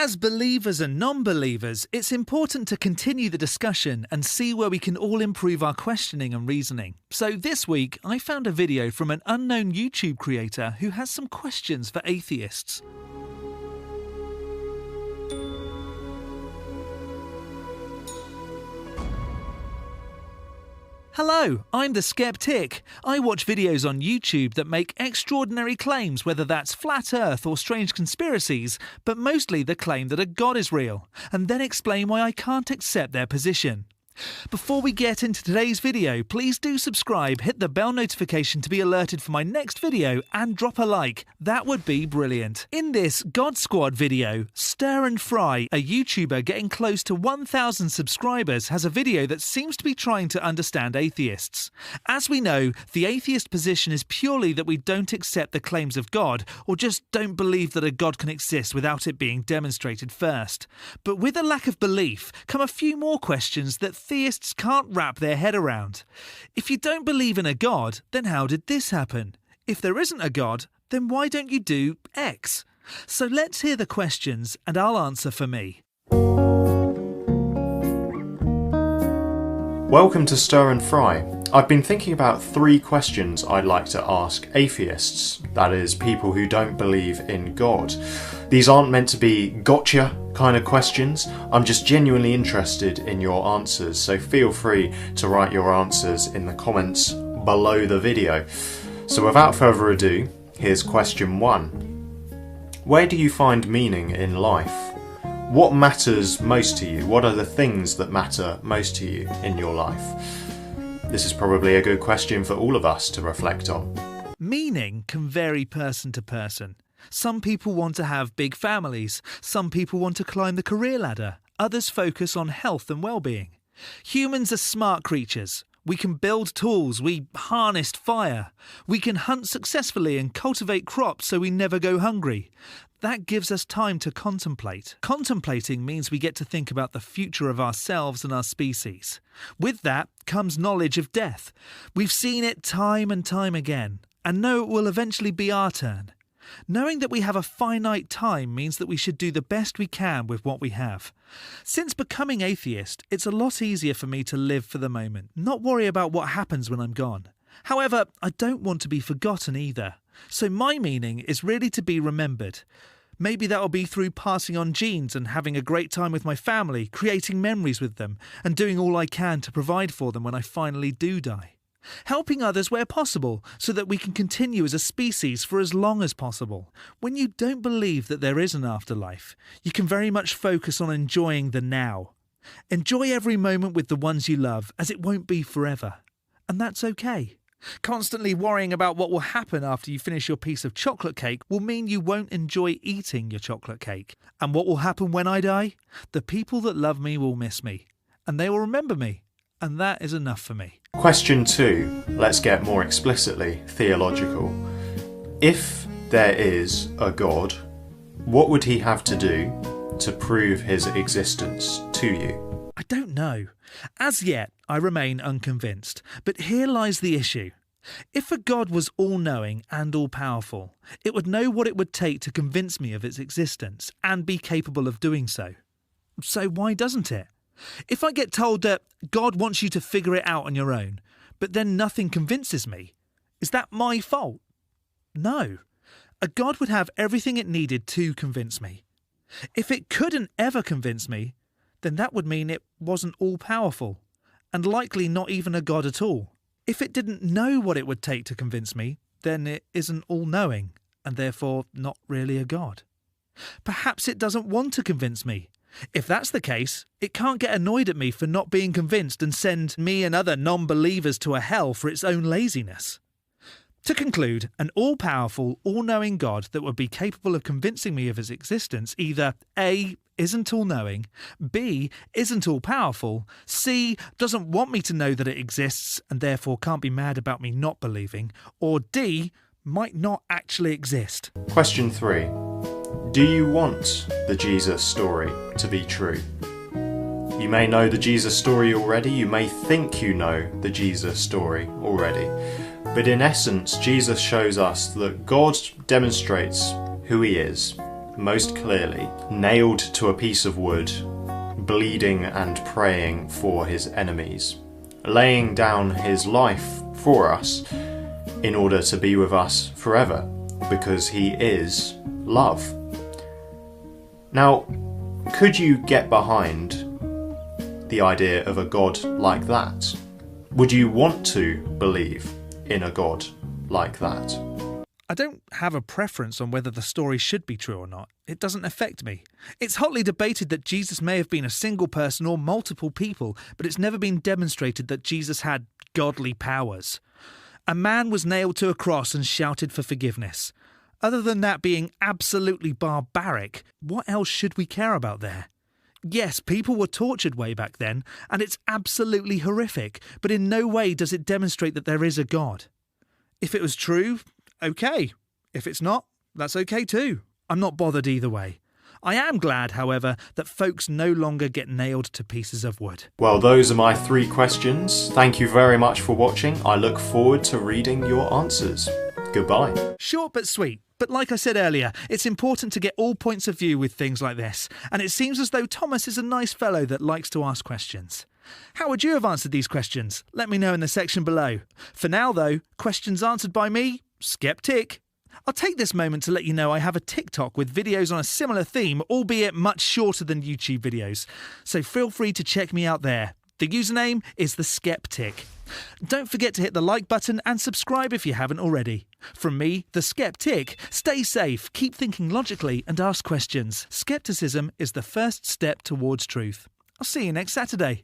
As believers and non-believers, it's important to continue the discussion and see where we can all improve our questioning and reasoning. So this week, I found a video from an unknown YouTube creator who has some questions for atheists. Hello, I'm the Skeptic. I watch videos on YouTube that make extraordinary claims, whether that's flat earth or strange conspiracies, but mostly the claim that a god is real, and then explain why I can't accept their position. Before we get into today's video, please do subscribe, hit the bell notification to be alerted for my next video, and drop a like. That would be brilliant. In this God Squad video, Stir and Fry, a YouTuber getting close to 1,000 subscribers, has a video that seems to be trying to understand atheists. As we know, the atheist position is purely that we don't accept the claims of God, or just don't believe that a God can exist without it being demonstrated first. But with a lack of belief come a few more questions that theists can't wrap their head around. If you don't believe in a God, then how did this happen? If there isn't a God, then why don't you do X? So let's hear the questions and I'll answer for me. Welcome to Stir and Fry. I've been thinking about 3 questions I'd like to ask atheists, that is, people who don't believe in God. These aren't meant to be gotcha kind of questions. I'm just genuinely interested in your answers, so feel free to write your answers in the comments below the video. So without further ado, here's question 1. Where do you find meaning in life? What matters most to you? What are the things that matter most to you in your life? This is probably a good question for all of us to reflect on. Meaning can vary person to person. Some people want to have big families. Some people want to climb the career ladder. Others focus on health and well-being. Humans are smart creatures. We can build tools. We harnessed fire. We can hunt successfully and cultivate crops so we never go hungry. That gives us time to contemplate. Contemplating means we get to think about the future of ourselves and our species. With that comes knowledge of death. We've seen it time and time again, and know it will eventually be our turn. Knowing that we have a finite time means that we should do the best we can with what we have. Since becoming atheist, it's a lot easier for me to live for the moment, not worry about what happens when I'm gone. However, I don't want to be forgotten either. So my meaning is really to be remembered. Maybe that'll be through passing on genes and having a great time with my family, creating memories with them, and doing all I can to provide for them when I finally do die. Helping others where possible so that we can continue as a species for as long as possible. When you don't believe that there is an afterlife, you can very much focus on enjoying the now. Enjoy every moment with the ones you love, as it won't be forever. And that's okay. Constantly worrying about what will happen after you finish your piece of chocolate cake will mean you won't enjoy eating your chocolate cake. And what will happen when I die? The people that love me will miss me, and they will remember me, and that is enough for me. Question 2. Let's get more explicitly theological. If there is a God, what would he have to do to prove his existence to you? I don't know. As yet, I remain unconvinced. But here lies the issue. If a God was all-knowing and all-powerful, it would know what it would take to convince me of its existence and be capable of doing so. So why doesn't it? If I get told that God wants you to figure it out on your own, but then nothing convinces me, is that my fault? No. A God would have everything it needed to convince me. If it couldn't ever convince me, then that would mean it wasn't all-powerful, and likely not even a God at all. If it didn't know what it would take to convince me, then it isn't all-knowing, and therefore not really a God. Perhaps it doesn't want to convince me. If that's the case, it can't get annoyed at me for not being convinced and send me and other non-believers to a hell for its own laziness. To conclude, an all-powerful, all-knowing God that would be capable of convincing me of its existence either A, isn't all-knowing, B, isn't all-powerful, C, doesn't want me to know that it exists and therefore can't be mad about me not believing, or D, might not actually exist. Question 3. Do you want the Jesus story to be true? You may know the Jesus story already, you may think you know the Jesus story already, but in essence, Jesus shows us that God demonstrates who he is most clearly, nailed to a piece of wood, bleeding and praying for his enemies, laying down his life for us in order to be with us forever, because he is love. Now, could you get behind the idea of a God like that? Would you want to believe in a God like that? I don't have a preference on whether the story should be true or not. It doesn't affect me. It's hotly debated that Jesus may have been a single person or multiple people, but it's never been demonstrated that Jesus had godly powers. A man was nailed to a cross and shouted for forgiveness. Other than that being absolutely barbaric, what else should we care about there? Yes, people were tortured way back then, and it's absolutely horrific, but in no way does it demonstrate that there is a God. If it was true, okay. If it's not, that's okay too. I'm not bothered either way. I am glad, however, that folks no longer get nailed to pieces of wood. Well, those are my 3 questions. Thank you very much for watching. I look forward to reading your answers. Goodbye. Short but sweet. But like I said earlier, it's important to get all points of view with things like this, and it seems as though Thomas is a nice fellow that likes to ask questions. How would you have answered these questions? Let me know in the section below. For now, though, questions answered by me, Skeptic. I'll take this moment to let you know I have a TikTok with videos on a similar theme, albeit much shorter than YouTube videos, so feel free to check me out there. The username is The Skeptic. Don't forget to hit the like button and subscribe if you haven't already. From me, The Skeptic, stay safe, keep thinking logically and ask questions. Skepticism is the first step towards truth. I'll see you next Saturday.